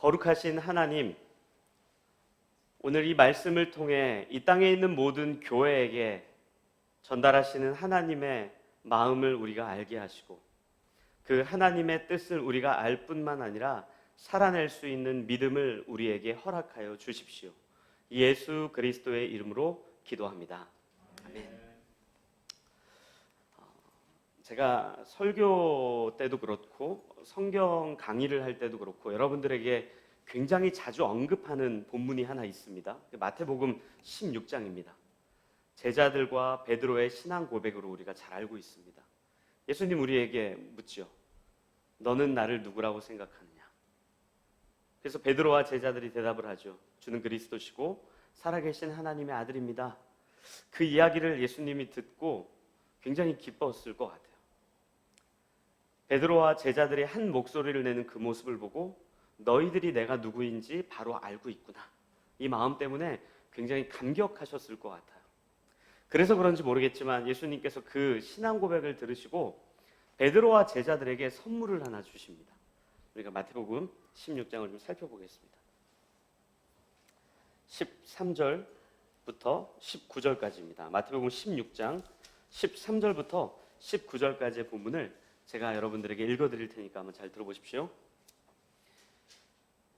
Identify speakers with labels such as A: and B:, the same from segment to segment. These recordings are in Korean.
A: 거룩하신 하나님, 오늘 이 말씀을 통해 이 땅에 있는 모든 교회에게 전달하시는 하나님의 마음을 우리가 알게 하시고 그 하나님의 뜻을 우리가 알 뿐만 아니라 살아낼 수 있는 믿음을 우리에게 허락하여 주십시오. 예수 그리스도의 이름으로 기도합니다. 아멘. 제가 설교 때도 그렇고 성경 강의를 할 때도 그렇고 여러분들에게 굉장히 자주 언급하는 본문이 하나 있습니다. 마태복음 16장입니다. 제자들과 베드로의 신앙 고백으로 우리가 잘 알고 있습니다. 예수님 우리에게 묻죠. 너는 나를 누구라고 생각하느냐? 그래서 베드로와 제자들이 대답을 하죠. 주는 그리스도시고 살아계신 하나님의 아들입니다. 그 이야기를 예수님이 듣고 굉장히 기뻤을 것 같아요. 베드로와 제자들이 한 목소리를 내는 그 모습을 보고 너희들이 내가 누구인지 바로 알고 있구나. 이 마음 때문에 굉장히 감격하셨을 것 같아요. 그래서 그런지 모르겠지만 예수님께서 그 신앙 고백을 들으시고 베드로와 제자들에게 선물을 하나 주십니다. 우리가 마태복음 16장을 좀 살펴보겠습니다. 13절부터 19절까지입니다. 마태복음 16장 13절부터 19절까지의 본문을 제가 여러분들에게 읽어드릴 테니까 한번 잘 들어보십시오.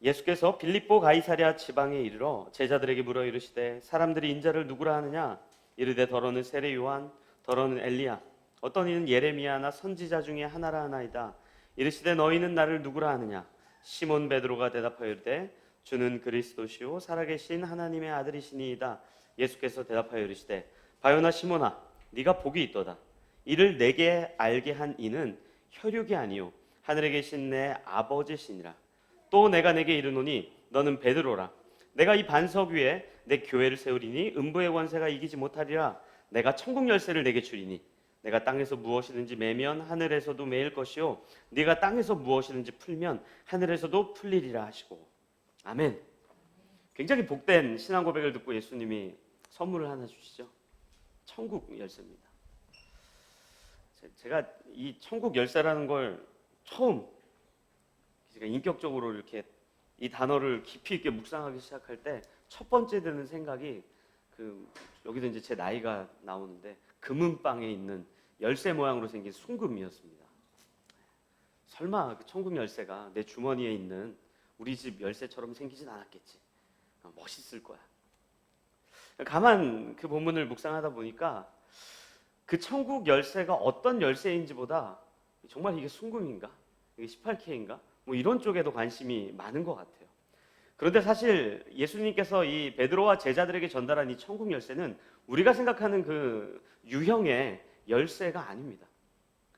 A: 예수께서 빌립보 가이사랴 지방에 이르러 제자들에게 물어 이르시되 사람들이 인자를 누구라 하느냐? 이르되 더러는 세례 요한, 더러는 엘리야, 어떤 이는 예레미야나 선지자 중에 하나라 하나이다. 이르시되 너희는 나를 누구라 하느냐? 시몬 베드로가 대답하여 이르되 주는 그리스도시요 살아계신 하나님의 아들이시니이다. 예수께서 대답하여 이르시되 바요나 시몬아, 네가 복이 있도다. 이를 내게 알게 한 이는 혈육이 아니요 하늘에 계신 내 아버지시니라. 또 내가 내게 이르노니 너는 베드로라. 내가 이 반석 위에 내 교회를 세우리니 음부의 권세가 이기지 못하리라. 내가 천국 열쇠를 내게 주리니 내가 땅에서 무엇이든지 매면 하늘에서도 매일 것이요 네가 땅에서 무엇이든지 풀면 하늘에서도 풀리리라 하시고. 아멘. 굉장히 복된 신앙 고백을 듣고 예수님이 선물을 하나 주시죠. 천국 열쇠입니다. 제가 이 천국 열쇠라는 걸 처음 제가 인격적으로 이렇게 이 단어를 깊이 있게 묵상하기 시작할 때 첫 번째 드는 생각이 여기도 이제 제 나이가 나오는데 금은방에 있는 열쇠 모양으로 생긴 순금이었습니다. 설마 그 천국 열쇠가 내 주머니에 있는 우리 집 열쇠처럼 생기진 않았겠지. 멋있을 거야. 가만 그 본문을 묵상하다 보니까 그 천국 열쇠가 어떤 열쇠인지보다 정말 이게 순금인가? 이게 18K인가? 뭐 이런 쪽에도 관심이 많은 것 같아요. 그런데 사실 예수님께서 이 베드로와 제자들에게 전달한 이 천국 열쇠는 우리가 생각하는 그 유형의 열쇠가 아닙니다.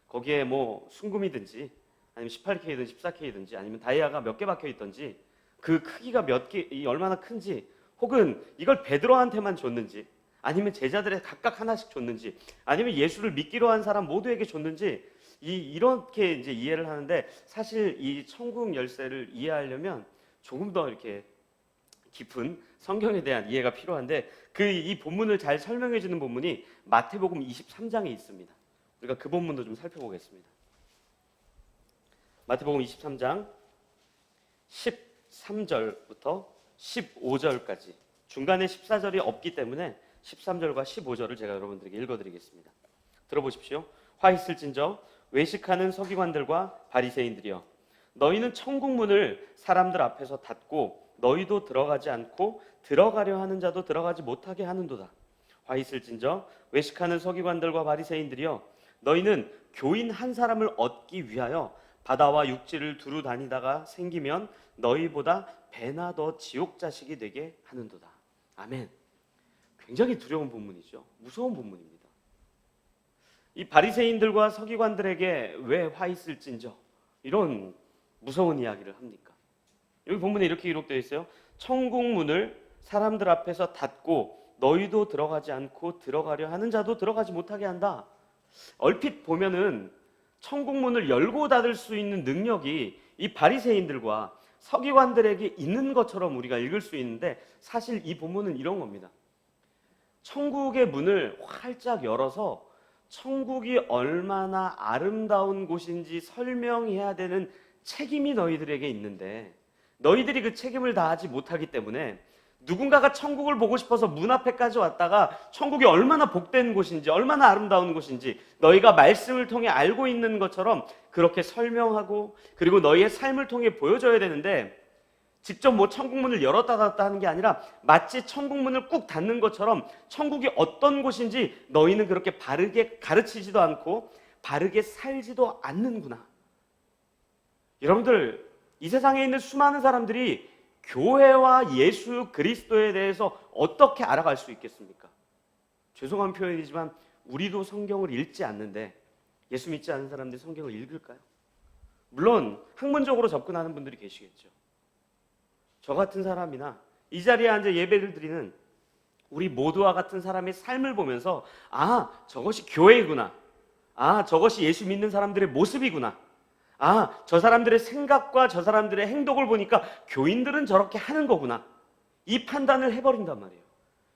A: 거기에 뭐 순금이든지 아니면 18K든 14K든지 아니면 다이아가 몇 개 박혀 있든지 그 크기가 몇 개, 얼마나 큰지 혹은 이걸 베드로한테만 줬는지 아니면 제자들에 각각 하나씩 줬는지 아니면 예수를 믿기로 한 사람 모두에게 줬는지 이렇게 이제 이해를 하는데 사실 이 천국 열쇠를 이해하려면 조금 더 이렇게 깊은 성경에 대한 이해가 필요한데 이 본문을 잘 설명해 주는 본문이 마태복음 23장에 있습니다. 우리가 그 본문도 좀 살펴보겠습니다. 마태복음 23장 13절부터 15절까지 중간에 14절이 없기 때문에 13절과 15절을 제가 여러분들에게 읽어드리겠습니다. 들어보십시오. 화 있을진저 외식하는 서기관들과 바리새인들이여, 너희는 천국 문을 사람들 앞에서 닫고 너희도 들어가지 않고 들어가려 하는 자도 들어가지 못하게 하는도다. 화 있을진저 외식하는 서기관들과 바리새인들이여, 너희는 교인 한 사람을 얻기 위하여 바다와 육지를 두루 다니다가 생기면 너희보다 배나 더 지옥 자식이 되게 하는도다. 아멘. 굉장히 두려운 본문이죠. 무서운 본문입니다. 이 바리새인들과 서기관들에게 왜 화 있을진저 이런 무서운 이야기를 합니까? 여기 본문에 이렇게 기록되어 있어요. 천국 문을 사람들 앞에서 닫고 너희도 들어가지 않고 들어가려 하는 자도 들어가지 못하게 한다. 얼핏 보면은 천국 문을 열고 닫을 수 있는 능력이 이 바리새인들과 서기관들에게 있는 것처럼 우리가 읽을 수 있는데 사실 이 본문은 이런 겁니다. 천국의 문을 활짝 열어서 천국이 얼마나 아름다운 곳인지 설명해야 되는 책임이 너희들에게 있는데 너희들이 그 책임을 다하지 못하기 때문에 누군가가 천국을 보고 싶어서 문 앞에까지 왔다가 천국이 얼마나 복된 곳인지, 얼마나 아름다운 곳인지 너희가 말씀을 통해 알고 있는 것처럼 그렇게 설명하고, 그리고 너희의 삶을 통해 보여줘야 되는데, 직접 뭐 천국문을 열었다 닫았다 하는 게 아니라 마치 천국문을 꾹 닫는 것처럼 천국이 어떤 곳인지 너희는 그렇게 바르게 가르치지도 않고 바르게 살지도 않는구나. 여러분들, 이 세상에 있는 수많은 사람들이 교회와 예수 그리스도에 대해서 어떻게 알아갈 수 있겠습니까? 죄송한 표현이지만 우리도 성경을 읽지 않는데 예수 믿지 않는 사람들이 성경을 읽을까요? 물론 학문적으로 접근하는 분들이 계시겠죠. 저 같은 사람이나 이 자리에 앉아 예배를 드리는 우리 모두와 같은 사람의 삶을 보면서, 아, 저것이 교회이구나. 아, 저것이 예수 믿는 사람들의 모습이구나. 아, 저 사람들의 생각과 저 사람들의 행동을 보니까 교인들은 저렇게 하는 거구나. 이 판단을 해버린단 말이에요.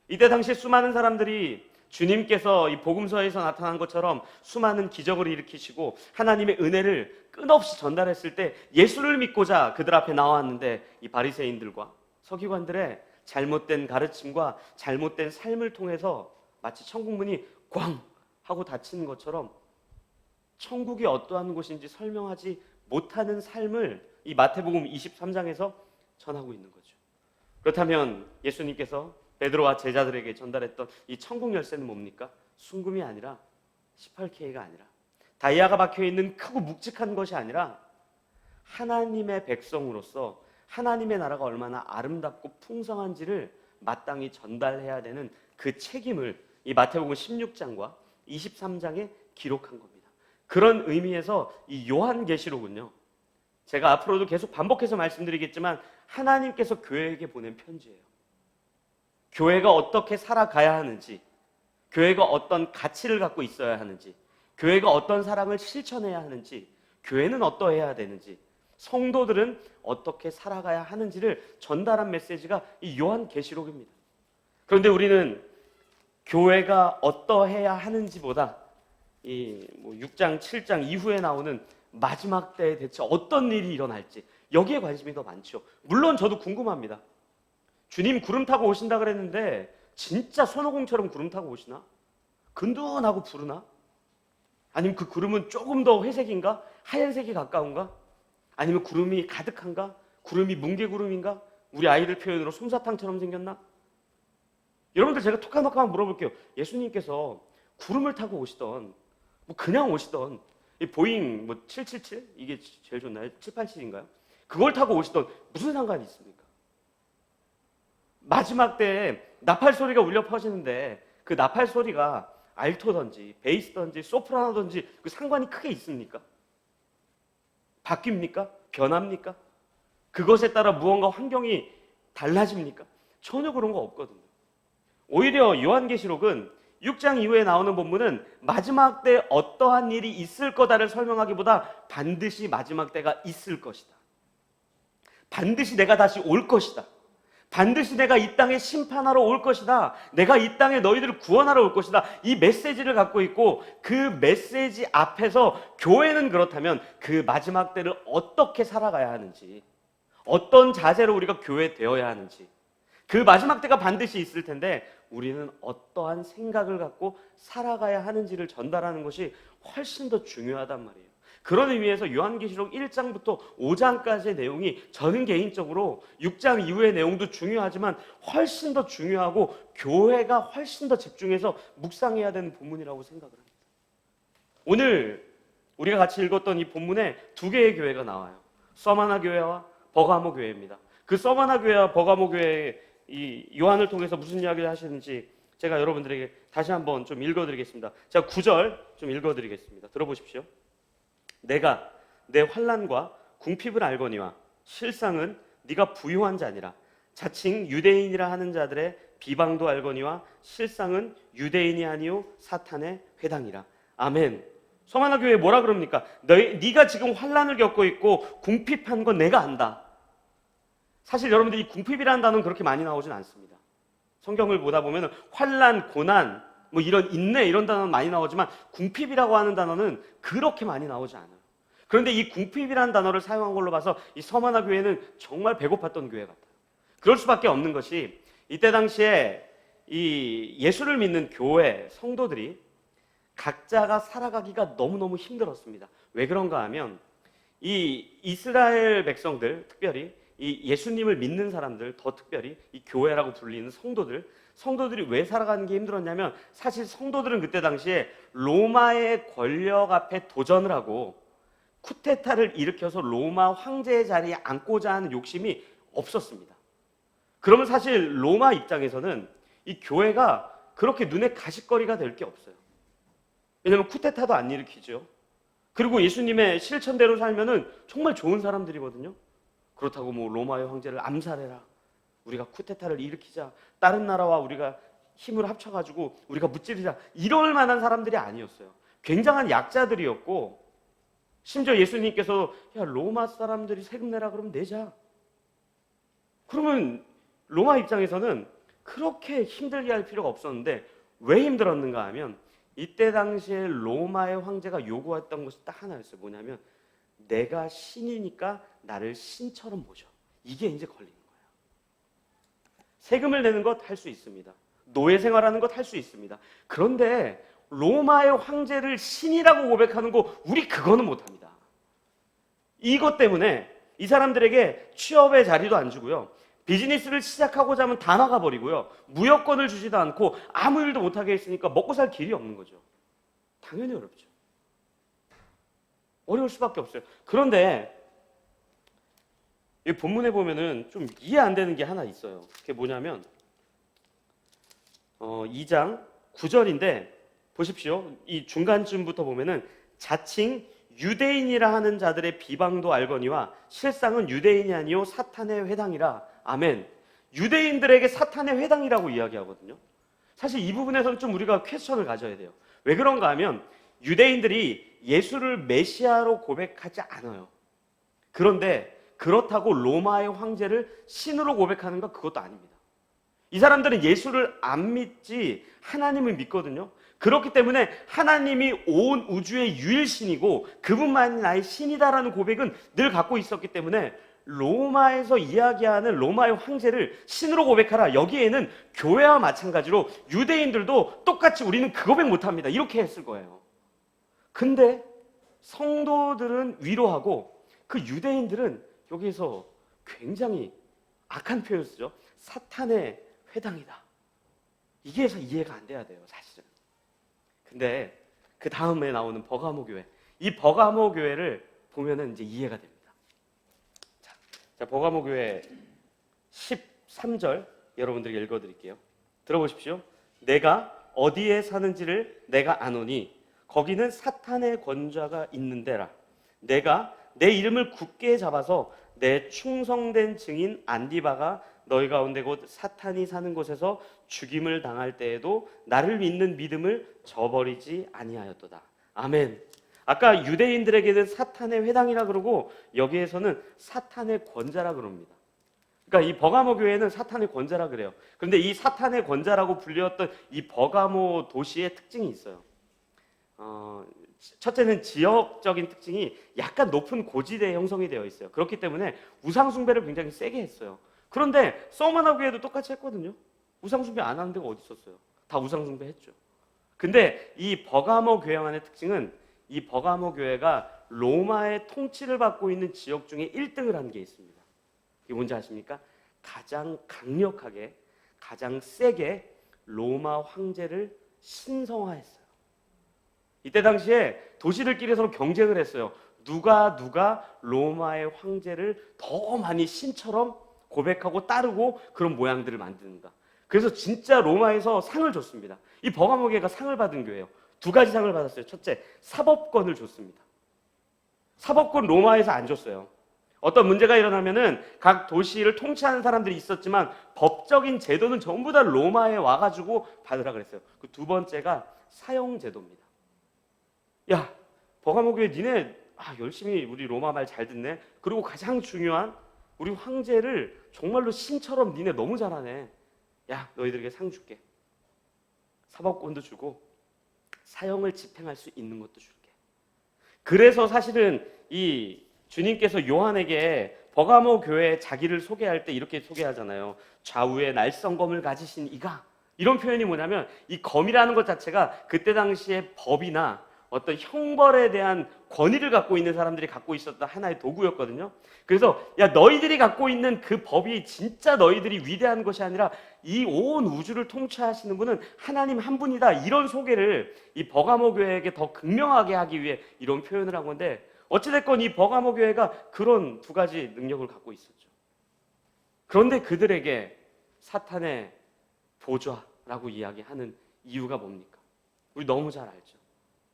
A: 이때 당시 수많은 사람들이 주님께서 이 복음서에서 나타난 것처럼 수많은 기적을 일으키시고 하나님의 은혜를 끝없이 전달했을 때 예수를 믿고자 그들 앞에 나왔는데, 이 바리새인들과 서기관들의 잘못된 가르침과 잘못된 삶을 통해서 마치 천국문이 꽝 하고 닫히는 것처럼 천국이 어떠한 곳인지 설명하지 못하는 삶을 이 마태복음 23장에서 전하고 있는 거죠. 그렇다면 예수님께서 베드로와 제자들에게 전달했던 이 천국 열쇠는 뭡니까? 순금이 아니라 18K가 아니라 다이아가 박혀있는 크고 묵직한 것이 아니라 하나님의 백성으로서 하나님의 나라가 얼마나 아름답고 풍성한지를 마땅히 전달해야 되는 그 책임을 이 마태복음 16장과 23장에 기록한 겁니다. 그런 의미에서 이 요한계시록은요, 제가 앞으로도 계속 반복해서 말씀드리겠지만 하나님께서 교회에게 보낸 편지예요. 교회가 어떻게 살아가야 하는지, 교회가 어떤 가치를 갖고 있어야 하는지, 교회가 어떤 사랑을 실천해야 하는지, 교회는 어떠해야 되는지, 성도들은 어떻게 살아가야 하는지를 전달한 메시지가 이 요한계시록입니다. 그런데 우리는 교회가 어떠해야 하는지보다 이 6장, 7장 이후에 나오는 마지막 때에 대체 어떤 일이 일어날지, 여기에 관심이 더 많죠. 물론 저도 궁금합니다. 주님 구름 타고 오신다 그랬는데 진짜 손오공처럼 구름 타고 오시나? 근둔하고 부르나? 아니면 그 구름은 조금 더 회색인가? 하얀색이 가까운가? 아니면 구름이 가득한가? 구름이 뭉게구름인가? 우리 아이들 표현으로 솜사탕처럼 생겼나? 여러분들, 제가 톡한톡한 물어볼게요. 예수님께서 구름을 타고 오시던, 뭐 그냥 오시던, 이 보잉 777? 이게 제일 좋나요? 787인가요? 그걸 타고 오시던 무슨 상관이 있습니까? 마지막 때에 나팔 소리가 울려 퍼지는데 그 나팔 소리가 알토든지 베이스든지 소프라노든지 그 상관이 크게 있습니까? 바뀝니까? 변합니까? 그것에 따라 무언가 환경이 달라집니까? 전혀 그런 거 없거든요. 오히려 요한계시록은 6장 이후에 나오는 본문은 마지막 때 어떠한 일이 있을 거다를 설명하기보다 반드시 마지막 때가 있을 것이다. 반드시 내가 다시 올 것이다. 반드시 내가 이 땅에 심판하러 올 것이다. 내가 이 땅에 너희들을 구원하러 올 것이다. 이 메시지를 갖고 있고, 그 메시지 앞에서 교회는 그렇다면 그 마지막 때를 어떻게 살아가야 하는지, 어떤 자세로 우리가 교회 되어야 하는지, 그 마지막 때가 반드시 있을 텐데 우리는 어떠한 생각을 갖고 살아가야 하는지를 전달하는 것이 훨씬 더 중요하단 말이에요. 그런 의미에서 요한계시록 1장부터 5장까지의 내용이 저는 개인적으로 6장 이후의 내용도 중요하지만 훨씬 더 중요하고 교회가 훨씬 더 집중해서 묵상해야 되는 본문이라고 생각을 합니다. 오늘 우리가 같이 읽었던 이 본문에 두 개의 교회가 나와요. 서마나 교회와 버가모 교회입니다. 그 서마나 교회와 버가모 교회의 이 요한을 통해서 무슨 이야기를 하시는지 제가 여러분들에게 다시 한번 좀 읽어드리겠습니다. 제가 9절 좀 읽어드리겠습니다. 들어보십시오. 내가 내 환난과 궁핍을 알거니와 실상은 네가 부유한 자니라. 자칭 유대인이라 하는 자들의 비방도 알거니와 실상은 유대인이 아니요 사탄의 회당이라. 아멘. 서마나 교회 뭐라 그럽니까? 네가 지금 환난을 겪고 있고 궁핍한 건 내가 안다. 사실 여러분들 이 궁핍이라는 단어는 그렇게 많이 나오진 않습니다. 성경을 보다 보면 환난, 고난, 뭐 이런 인내 이런 단어는 많이 나오지만 궁핍이라고 하는 단어는 그렇게 많이 나오지 않아요. 그런데 이 궁핍이라는 단어를 사용한 걸로 봐서 이 서머나 교회는 정말 배고팠던 교회 같아요. 그럴 수밖에 없는 것이 이때 당시에 이 예수를 믿는 교회 성도들이 각자가 살아가기가 너무너무 힘들었습니다. 왜 그런가 하면 이 이스라엘 백성들, 특별히 이 예수님을 믿는 사람들, 더 특별히 이 교회라고 불리는 성도들이 왜 살아가는 게 힘들었냐면, 사실 성도들은 그때 당시에 로마의 권력 앞에 도전을 하고 쿠데타를 일으켜서 로마 황제의 자리에 앉고자 하는 욕심이 없었습니다. 그러면 사실 로마 입장에서는 이 교회가 그렇게 눈에 가시거리가 될 게 없어요. 왜냐하면 쿠데타도 안 일으키죠. 그리고 예수님의 실천대로 살면은 정말 좋은 사람들이거든요. 그렇다고 뭐 로마의 황제를 암살해라, 우리가 쿠데타를 일으키자, 다른 나라와 우리가 힘을 합쳐가지고 우리가 무찌르자, 이럴 만한 사람들이 아니었어요. 굉장한 약자들이었고, 심지어 예수님께서 야, 로마 사람들이 세금 내라 그러면 내자. 그러면 로마 입장에서는 그렇게 힘들게 할 필요가 없었는데, 왜 힘들었는가 하면 이때 당시에 로마의 황제가 요구했던 것이 딱 하나였어요. 뭐냐면 내가 신이니까 나를 신처럼 모셔. 이게 이제 걸리는 거예요. 세금을 내는 것 할 수 있습니다. 노예 생활하는 것 할 수 있습니다. 그런데 로마의 황제를 신이라고 고백하는 거, 우리 그거는 못합니다. 이것 때문에 이 사람들에게 취업의 자리도 안 주고요, 비즈니스를 시작하고자 하면 다 나가버리고요, 무역권을 주지도 않고 아무 일도 못하게 했으니까 먹고 살 길이 없는 거죠. 당연히 어렵죠. 어려울 수밖에 없어요. 그런데 이 본문에 보면은 좀 이해 안 되는 게 하나 있어요. 그게 뭐냐면 2장 9절인데 보십시오. 이 중간쯤부터 보면은 자칭 유대인이라 하는 자들의 비방도 알거니와 실상은 유대인이 아니요 사탄의 회당이라. 아멘. 유대인들에게 사탄의 회당이라고 이야기하거든요. 사실 이 부분에서는 좀 우리가 퀘스천을 가져야 돼요. 왜 그런가 하면 예수를 메시아로 고백하지 않아요. 그런데 그렇다고 로마의 황제를 신으로 고백하는가? 그것도 아닙니다. 이 사람들은 예수를 안 믿지 하나님을 믿거든요. 그렇기 때문에 하나님이 온 우주의 유일신이고 그분만이 나의 신이다라는 고백은 늘 갖고 있었기 때문에 로마에서 이야기하는 로마의 황제를 신으로 고백하라, 여기에는 교회와 마찬가지로 유대인들도 똑같이 우리는 그 고백 못합니다, 이렇게 했을 거예요. 근데 성도들은 위로하고 그 유대인들은 여기서 굉장히 악한 표현을 쓰죠. 사탄의 회당이다. 이게 해서 이해가 안 돼야 돼요, 사실은. 근데 그 다음에 나오는 버가모 교회, 이 버가모 교회를 보면은 이제 이해가 됩니다. 자, 버가모 교회 13절 여러분들에게 읽어드릴게요. 들어보십시오. 내가 어디에 사는지를 내가 아노니 거기는 사탄의 권좌가 있는 데라. 내가 내 이름을 굳게 잡아서 내 충성된 증인 안디바가 너희 가운데 곧 사탄이 사는 곳에서 죽임을 당할 때에도 나를 믿는 믿음을 저버리지 아니하였도다. 아멘. 아까 유대인들에게는 사탄의 회당이라 그러고 여기에서는 사탄의 권자라 그럽니다. 그러니까 이 버가모 교회는 사탄의 권자라 그래요. 그런데 이 사탄의 권자라고 불렸던 이 버가모 도시의 특징이 있어요. 첫째는 지역적인 특징이 약간 높은 고지대에 형성이 되어 있어요. 그렇기 때문에 우상 숭배를 굉장히 세게 했어요. 그런데 서머나 교회도 똑같이 했거든요. 우상 숭배 안 하는 데가 어디 있었어요? 다 우상 숭배 했죠. 근데 이 버가모 교회만의 특징은 이 버가모 교회가 로마의 통치를 받고 있는 지역 중에 1등을 한 게 있습니다. 이게 뭔지 아십니까? 가장 강력하게, 가장 세게 로마 황제를 신성화했어요. 이때 당시에 도시들끼리 서로 경쟁을 했어요. 누가 로마의 황제를 더 많이 신처럼 고백하고 따르고 그런 모양들을 만드는가. 그래서 진짜 로마에서 상을 줬습니다. 이 버가모 교회가 상을 받은 교회예요. 2가지 상을 받았어요. 첫째, 사법권을 줬습니다. 사법권 로마에서 안 줬어요. 어떤 문제가 일어나면은 각 도시를 통치하는 사람들이 있었지만 법적인 제도는 전부 다 로마에 와가지고 받으라 그랬어요. 그 2번째가 사형제도입니다. 야, 버가모 교회 니네 열심히 우리 로마 말 잘 듣네. 그리고 가장 중요한 우리 황제를 정말로 신처럼 니네 너무 잘하네. 야, 너희들에게 상 줄게. 사법권도 주고 사형을 집행할 수 있는 것도 줄게. 그래서 사실은 이 주님께서 요한에게 버가모 교회에 자기를 소개할 때 이렇게 소개하잖아요. 좌우에 날성검을 가지신 이가, 이런 표현이 뭐냐면 이 검이라는 것 자체가 그때 당시에 법이나 어떤 형벌에 대한 권위를 갖고 있는 사람들이 갖고 있었던 하나의 도구였거든요. 그래서 야, 너희들이 갖고 있는 그 법이 진짜 너희들이 위대한 것이 아니라 이 온 우주를 통치하시는 분은 하나님 한 분이다, 이런 소개를 이 버가모 교회에게 더 극명하게 하기 위해 이런 표현을 한 건데, 어찌됐건 이 버가모 교회가 그런 두 가지 능력을 갖고 있었죠. 그런데 그들에게 사탄의 보좌라고 이야기하는 이유가 뭡니까? 우리 너무 잘 알죠.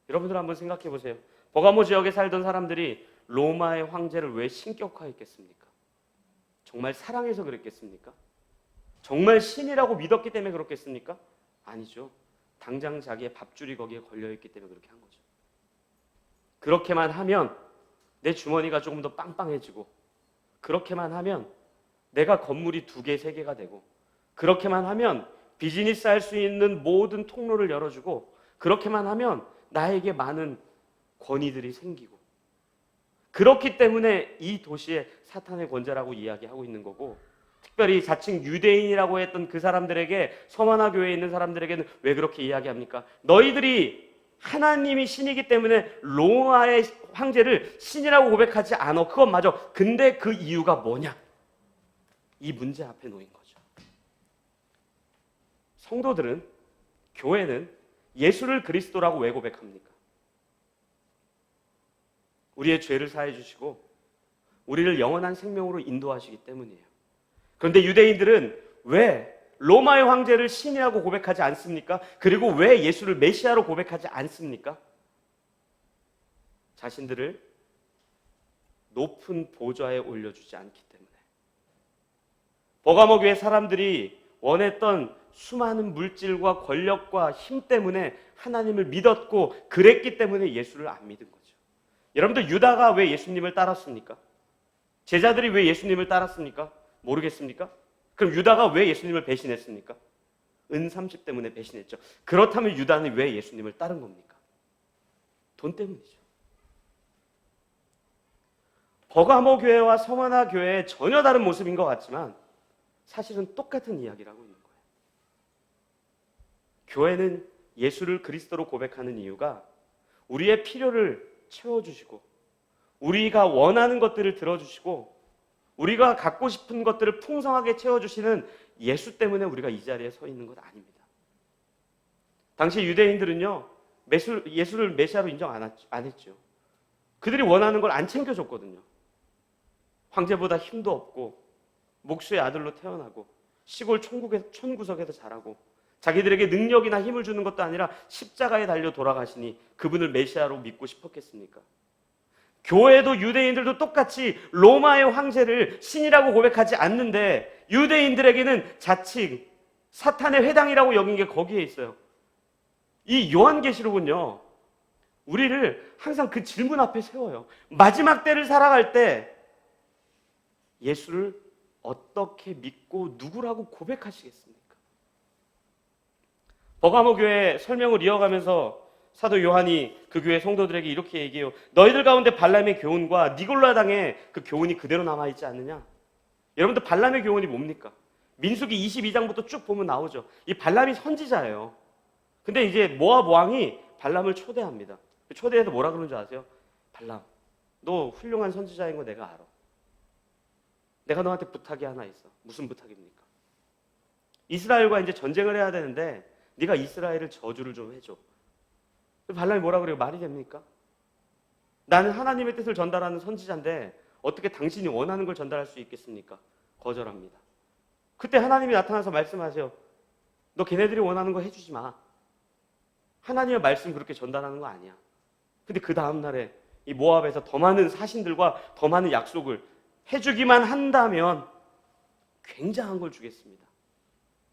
A: 여러분들 한번 생각해 보세요. 버가모 지역에 살던 사람들이 로마의 황제를 왜 신격화했겠습니까? 정말 사랑해서 그랬겠습니까? 정말 신이라고 믿었기 때문에 그렇겠습니까? 아니죠. 당장 자기의 밥줄이 거기에 걸려있기 때문에 그렇게 한 거죠. 그렇게만 하면 내 주머니가 조금 더 빵빵해지고, 그렇게만 하면 내가 건물이 2개, 3개가 되고, 그렇게만 하면 비즈니스 할 수 있는 모든 통로를 열어주고, 그렇게만 하면 나에게 많은 권위들이 생기고, 그렇기 때문에 이 도시에 사탄의 권세라고 이야기하고 있는 거고, 특별히 자칭 유대인이라고 했던 그 사람들에게, 서머나 교회에 있는 사람들에게는 왜 그렇게 이야기합니까? 너희들이 하나님이 신이기 때문에 로마의 황제를 신이라고 고백하지 않아. 그건 맞아. 근데 그 이유가 뭐냐? 이 문제 앞에 놓인 거죠. 성도들은, 교회는 예수를 그리스도라고 왜 고백합니까? 우리의 죄를 사해 주시고 우리를 영원한 생명으로 인도하시기 때문이에요. 그런데 유대인들은 왜 로마의 황제를 신이라고 고백하지 않습니까? 그리고 왜 예수를 메시아로 고백하지 않습니까? 자신들을 높은 보좌에 올려주지 않기 때문에. 버가모 교회 사람들이 원했던 수많은 물질과 권력과 힘 때문에 하나님을 믿었고, 그랬기 때문에 예수를 안 믿은 거죠. 여러분들, 유다가 왜 예수님을 따랐습니까? 제자들이 왜 예수님을 따랐습니까? 모르겠습니까? 그럼 유다가 왜 예수님을 배신했습니까? 은30 때문에 배신했죠. 그렇다면 유다는 왜 예수님을 따른 겁니까? 돈 때문이죠. 버가모 교회와 서머나 교회의 전혀 다른 모습인 것 같지만 사실은 똑같은 이야기를 하고 있는 거예요. 교회는 예수를 그리스도로 고백하는 이유가 우리의 필요를 채워주시고, 우리가 원하는 것들을 들어주시고, 우리가 갖고 싶은 것들을 풍성하게 채워주시는 예수 때문에 우리가 이 자리에 서 있는 것 아닙니다. 당시 유대인들은요, 예수를 메시아로 인정 안 했죠. 그들이 원하는 걸 안 챙겨줬거든요. 황제보다 힘도 없고, 목수의 아들로 태어나고, 시골 촌구석에서 자라고, 자기들에게 능력이나 힘을 주는 것도 아니라 십자가에 달려 돌아가시니 그분을 메시아로 믿고 싶었겠습니까? 교회도 유대인들도 똑같이 로마의 황제를 신이라고 고백하지 않는데, 유대인들에게는 자칭 사탄의 회당이라고 여긴 게 거기에 있어요. 이 요한계시록은요, 우리를 항상 그 질문 앞에 세워요. 마지막 때를 살아갈 때 예수를 어떻게 믿고 누구라고 고백하시겠습니까? 버가모 교회 설명을 이어가면서 사도 요한이 그 교회 성도들에게 이렇게 얘기해요. 너희들 가운데 발람의 교훈과 니골라 당의 그 교훈이 그대로 남아있지 않느냐? 여러분들, 발람의 교훈이 뭡니까? 민수기 22장부터 쭉 보면 나오죠. 이 발람이 선지자예요. 근데 이제 모압 왕이 발람을 초대합니다. 초대해서 뭐라 그러는 줄 아세요? 발람, 너 훌륭한 선지자인 거 내가 알아. 내가 너한테 부탁이 하나 있어. 무슨 부탁입니까? 이스라엘과 이제 전쟁을 해야 되는데 네가 이스라엘을 저주를 좀 해줘. 발람이 뭐라 그래요? 말이 됩니까? 나는 하나님의 뜻을 전달하는 선지자인데 어떻게 당신이 원하는 걸 전달할 수 있겠습니까? 거절합니다. 그때 하나님이 나타나서 말씀하세요. 너 걔네들이 원하는 거 해주지 마. 하나님의 말씀 그렇게 전달하는 거 아니야. 근데 그 다음 날에 이 모압에서 더 많은 사신들과 더 많은 약속을 해주기만 한다면 굉장한 걸 주겠습니다.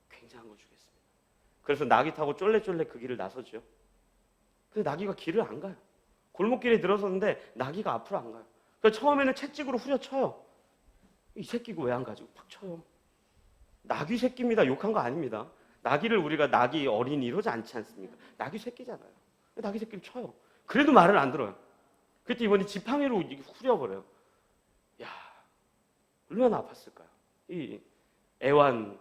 A: 굉장한 걸 주겠습니다. 그래서 나귀 타고 쫄래쫄래 그 길을 나서죠. 근데 나귀가 길을 안 가요. 골목길에 들어섰는데 나귀가 앞으로 안 가요. 그래서 처음에는 채찍으로 후려쳐요. 이 새끼가 왜 안 가지고 팍 쳐요. 나귀 새끼입니다. 욕한 거 아닙니다. 나귀를 우리가 나귀 어린이 이러지 않지 않습니까? 나귀 새끼잖아요. 나귀 새끼를 쳐요. 그래도 말을 안 들어요. 그때 이번에 지팡이로 이게 후려버려요. 야, 얼마나 아팠을까요? 이 애완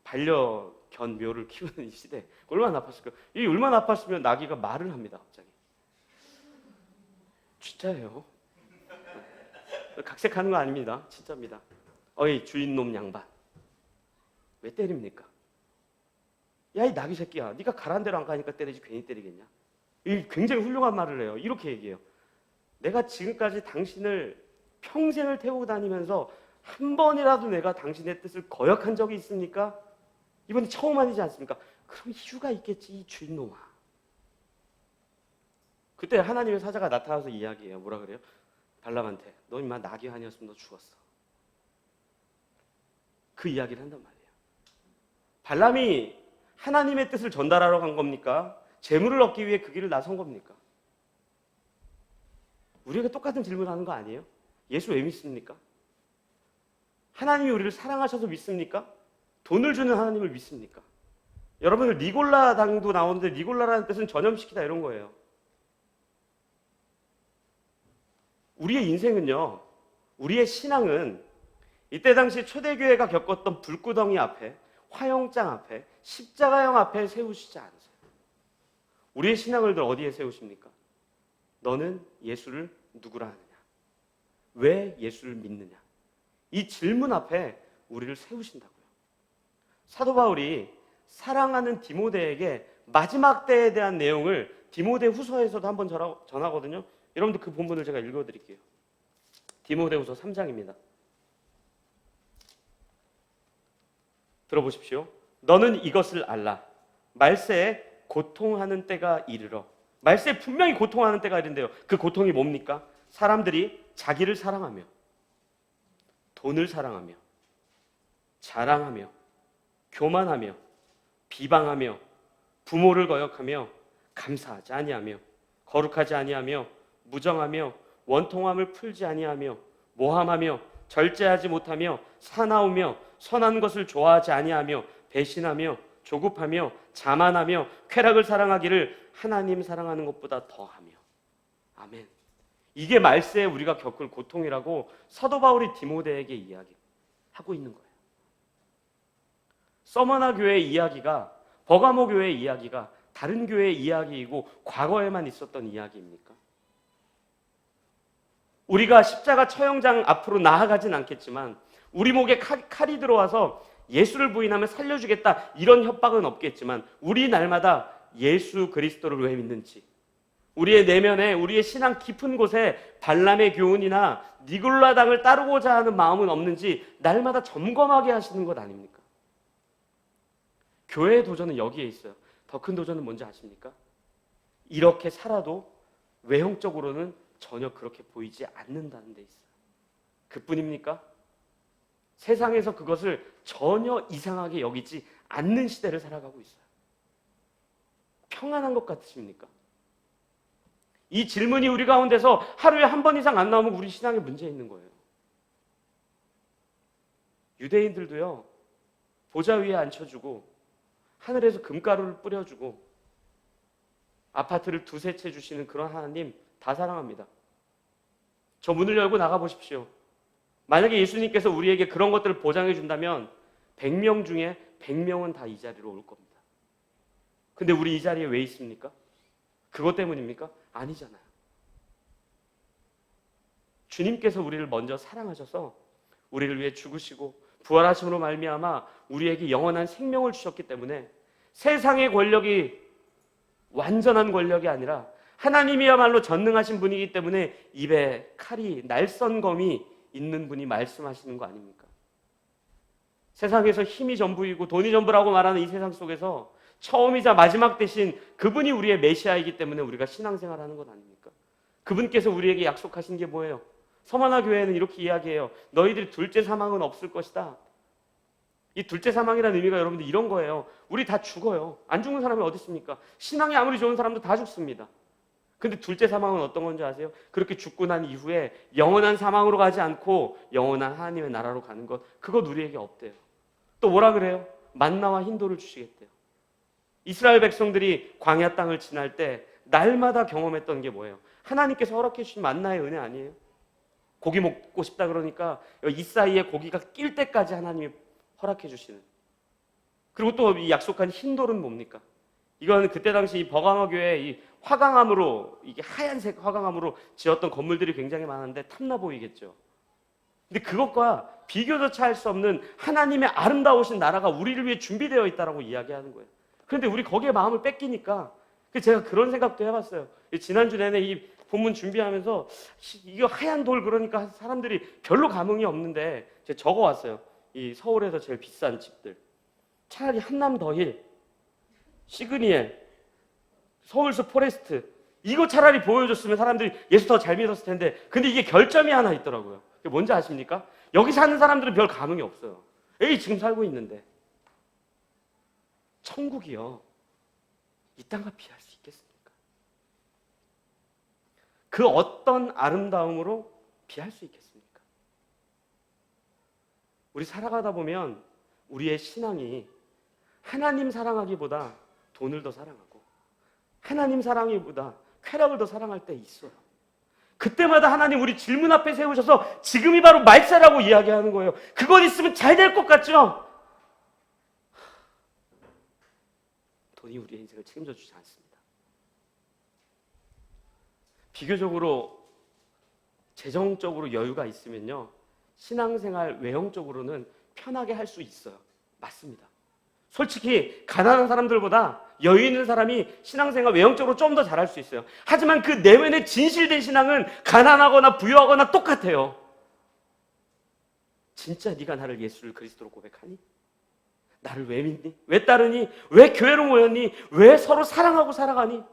A: 반려견 묘를 키우는 이 시대 얼마나 아팠을까요? 이 얼마나 아팠으면 나귀가 말을 합니다. 갑자기. 진짜예요. 각색하는 거 아닙니다. 진짜입니다. 어이 주인놈 양반, 왜 때립니까? 야, 이 나귀 새끼야, 네가 가란 대로 안 가니까 때리지 괜히 때리겠냐? 이 굉장히 훌륭한 말을 해요. 이렇게 얘기해요. 내가 지금까지 당신을 평생을 태우고 다니면서 한 번이라도 내가 당신의 뜻을 거역한 적이 있습니까? 이번이 처음 아니지 않습니까? 그럼 이유가 있겠지, 이 주인놈아. 그때 하나님의 사자가 나타나서 이야기해요. 뭐라 그래요? 발람한테, 너 임마 나귀 아니었으면 너 죽었어. 그 이야기를 한단 말이에요. 발람이 하나님의 뜻을 전달하러 간 겁니까? 재물을 얻기 위해 그 길을 나선 겁니까? 우리가 똑같은 질문하는 거 아니에요? 예수 왜 믿습니까? 하나님이 우리를 사랑하셔서 믿습니까? 돈을 주는 하나님을 믿습니까? 여러분, 니골라 당도 나오는데 니골라라는 뜻은 전염시키다 이런 거예요. 우리의 인생은요, 우리의 신앙은 이때 당시 초대교회가 겪었던 불구덩이 앞에, 화영장 앞에, 십자가형 앞에 세우시지 않으세요. 우리의 신앙을 늘 어디에 세우십니까? 너는 예수를 누구라 하느냐? 왜 예수를 믿느냐? 이 질문 앞에 우리를 세우신다고요. 사도 바울이 사랑하는 디모데에게 마지막 때에 대한 내용을 디모데 후서에서도 한번 전하거든요. 여러분들 그 본문을 제가 읽어드릴게요. 디모데 후서 3장입니다. 들어보십시오. 너는 이것을 알라. 말세에 고통하는 때가 이르러. 말세에 분명히 고통하는 때가 이른데요. 그 고통이 뭡니까? 사람들이 자기를 사랑하며, 돈을 사랑하며, 자랑하며, 교만하며, 비방하며, 부모를 거역하며, 감사하지 아니하며, 거룩하지 아니하며, 무정하며, 원통함을 풀지 아니하며, 모함하며, 절제하지 못하며, 사나우며, 선한 것을 좋아하지 아니하며, 배신하며, 조급하며, 자만하며, 쾌락을 사랑하기를 하나님 사랑하는 것보다 더하며. 아멘. 이게 말세에 우리가 겪을 고통이라고 사도 바울이 디모데에게 이야기하고 있는 거예요. 서머나 교회의 이야기가, 버가모 교회의 이야기가 다른 교회의 이야기이고 과거에만 있었던 이야기입니까? 우리가 십자가 처형장 앞으로 나아가진 않겠지만 우리 목에 칼이 들어와서 예수를 부인하면 살려주겠다 이런 협박은 없겠지만 우리 날마다 예수 그리스도를 왜 믿는지, 우리의 내면에, 우리의 신앙 깊은 곳에 발람의 교훈이나 니골라당을 따르고자 하는 마음은 없는지 날마다 점검하게 하시는 것 아닙니까? 교회의 도전은 여기에 있어요. 더 큰 도전은 뭔지 아십니까? 이렇게 살아도 외형적으로는 전혀 그렇게 보이지 않는다는 데 있어요. 그뿐입니까? 세상에서 그것을 전혀 이상하게 여기지 않는 시대를 살아가고 있어요. 평안한 것 같으십니까? 이 질문이 우리 가운데서 하루에 한 번 이상 안 나오면 우리 신앙에 문제 있는 거예요. 유대인들도요, 보좌 위에 앉혀주고 하늘에서 금가루를 뿌려주고 아파트를 두세 채 주시는 그런 하나님 다 사랑합니다. 저 문을 열고 나가보십시오. 만약에 예수님께서 우리에게 그런 것들을 보장해 준다면 100명 중에 100명은 다 이 자리로 올 겁니다. 근데 우리 이 자리에 왜 있습니까? 그것 때문입니까? 아니잖아요. 주님께서 우리를 먼저 사랑하셔서 우리를 위해 죽으시고 부활하심으로 말미암아 우리에게 영원한 생명을 주셨기 때문에 세상의 권력이 완전한 권력이 아니라 하나님이야말로 전능하신 분이기 때문에 입에 칼이, 날선검이 있는 분이 말씀하시는 거 아닙니까? 세상에서 힘이 전부이고 돈이 전부라고 말하는 이 세상 속에서 처음이자 마지막 대신 그분이 우리의 메시아이기 때문에 우리가 신앙생활하는 것 아닙니까? 그분께서 우리에게 약속하신 게 뭐예요? 서머나 교회는 이렇게 이야기해요. 너희들이 둘째 사망은 없을 것이다. 이 둘째 사망이라는 의미가 여러분들 이런 거예요. 우리 다 죽어요. 안 죽는 사람이 어디 있습니까? 신앙이 아무리 좋은 사람도 다 죽습니다. 근데 둘째 사망은 어떤 건지 아세요? 그렇게 죽고 난 이후에 영원한 사망으로 가지 않고 영원한 하나님의 나라로 가는 것, 그것 우리에게 없대요. 또 뭐라 그래요? 만나와 흰돌을 주시겠대요. 이스라엘 백성들이 광야 땅을 지날 때 날마다 경험했던 게 뭐예요? 하나님께서 허락해 주신 만나의 은혜 아니에요? 고기 먹고 싶다 그러니까 이 사이에 고기가 낄 때까지 하나님이 허락해 주시는. 그리고 또 이 약속한 흰돌은 뭡니까? 이건 그때 당시 이 버가모 교회 이 화강암으로, 이게 하얀색 화강암으로 지었던 건물들이 굉장히 많은데 탐나 보이겠죠. 근데 그것과 비교조차 할 수 없는 하나님의 아름다우신 나라가 우리를 위해 준비되어 있다라고 이야기하는 거예요. 그런데 우리 거기에 마음을 뺏기니까 제가 그런 생각도 해봤어요. 지난주 내내 이 본문 준비하면서 이거 하얀 돌 그러니까 사람들이 별로 감흥이 없는데 제가 적어왔어요. 이 서울에서 제일 비싼 집들. 차라리 한남 더힐, 시그니엘, 서울숲 포레스트 이거 차라리 보여줬으면 사람들이 예수 더 잘 믿었을 텐데, 근데 이게 결점이 하나 있더라고요. 그게 뭔지 아십니까? 여기 사는 사람들은 별 감흥이 없어요. 에이 지금 살고 있는데. 천국이요, 이 땅과 비할 수 있겠습니까? 그 어떤 아름다움으로 비할 수 있겠습니까? 우리 살아가다 보면 우리의 신앙이 하나님 사랑하기보다 돈을 더 사랑하고 하나님 사랑하기보다 쾌락을 더 사랑할 때 있어요. 그때마다 하나님 우리 질문 앞에 세우셔서 지금이 바로 말세라고 이야기하는 거예요. 그것 있으면 잘 될 것 같죠? 돈이 우리의 인생을 책임져 주지 않습니다. 비교적으로 재정적으로 여유가 있으면요, 신앙생활 외형적으로는 편하게 할 수 있어요. 맞습니다. 솔직히 가난한 사람들보다 여유 있는 사람이 신앙생활 외형적으로 좀 더 잘할 수 있어요. 하지만 그 내면의 진실된 신앙은 가난하거나 부유하거나 똑같아요. 진짜 네가 나를 예수를 그리스도로 고백하니? 나를 왜 믿니? 왜 따르니? 왜 교회로 모였니? 왜 서로 사랑하고 살아가니?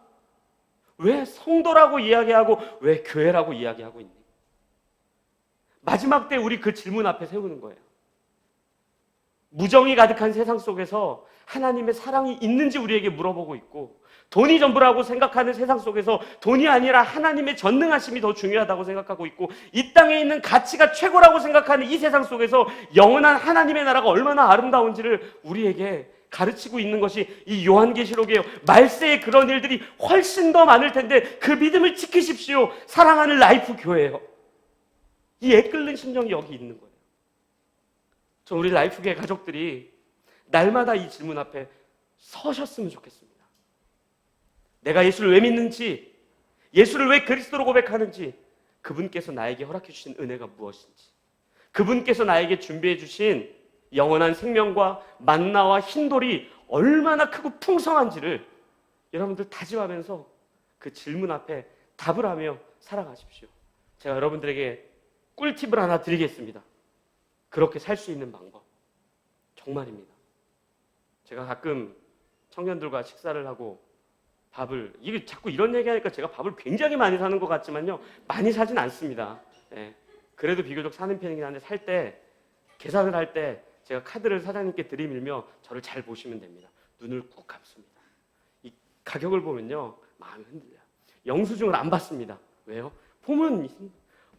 A: 왜 성도라고 이야기하고 왜 교회라고 이야기하고 있니? 마지막 때 우리 그 질문 앞에 세우는 거예요. 무정이 가득한 세상 속에서 하나님의 사랑이 있는지 우리에게 물어보고 있고, 돈이 전부라고 생각하는 세상 속에서 돈이 아니라 하나님의 전능하심이 더 중요하다고 생각하고 있고, 이 땅에 있는 가치가 최고라고 생각하는 이 세상 속에서 영원한 하나님의 나라가 얼마나 아름다운지를 우리에게 가르치고 있는 것이 이 요한계시록이에요. 말세에 그런 일들이 훨씬 더 많을 텐데 그 믿음을 지키십시오. 사랑하는 라이프 교회예요. 이 애끓는 심정이 여기 있는 거예요. 저 우리 라이프교회 가족들이 날마다 이 질문 앞에 서셨으면 좋겠습니다. 내가 예수를 왜 믿는지, 예수를 왜 그리스도로 고백하는지, 그분께서 나에게 허락해 주신 은혜가 무엇인지, 그분께서 나에게 준비해 주신 영원한 생명과 만나와 흰돌이 얼마나 크고 풍성한지를 여러분들 다짐하면서 그 질문 앞에 답을 하며 살아가십시오. 제가 여러분들에게 꿀팁을 하나 드리겠습니다. 그렇게 살 수 있는 방법. 정말입니다. 제가 가끔 청년들과 식사를 하고 밥을, 이게 자꾸 이런 얘기하니까 제가 밥을 굉장히 많이 사는 것 같지만요, 많이 사진 않습니다. 예. 그래도 비교적 사는 편이긴 한데, 살 때, 계산을 할 때 제가 카드를 사장님께 들이밀며 저를 잘 보시면 됩니다. 눈을 꾹 감습니다. 이 가격을 보면요, 마음이 흔들려요. 영수증을 안 받습니다. 왜요? 보면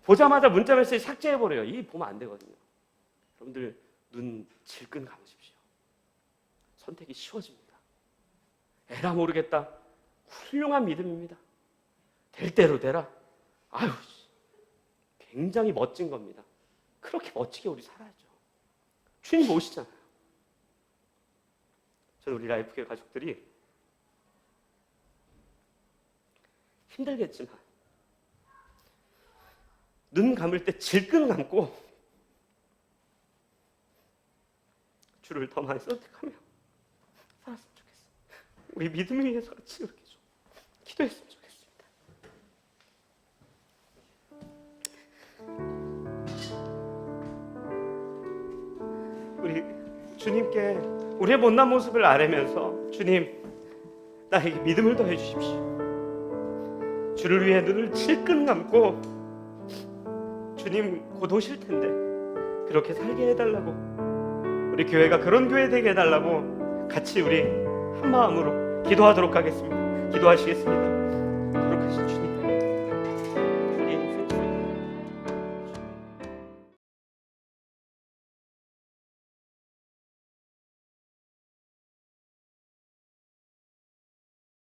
A: 보자마자 문자 메시지 삭제해버려요. 이게 보면 안 되거든요. 여러분들 눈 질끈 감으십시오. 선택이 쉬워집니다. 에라 모르겠다. 훌륭한 믿음입니다. 될 대로 되라. 아유, 굉장히 멋진 겁니다. 그렇게 멋지게 우리 살아야죠. 주님 오시잖아요. 저는 우리 라이프교회 가족들이 힘들겠지만 눈 감을 때 질끈 감고 주를 더 많이 선택하며 살았으면 좋겠어요. 우리 믿음을 위해서 같이 이렇게 좀 기도했으면 좋겠습니다. 우리 주님께 우리의 못난 모습을 아뢰면서, 주님, 나에게 믿음을 더해 주십시오. 주를 위해 눈을 질끈 감고, 주님 곧 오실 텐데 그렇게 살게 해달라고, 우리 교회가 그런 교회 되게 해달라고 같이 우리 한 마음으로 기도하도록 하겠습니다. 기도하시겠습니다.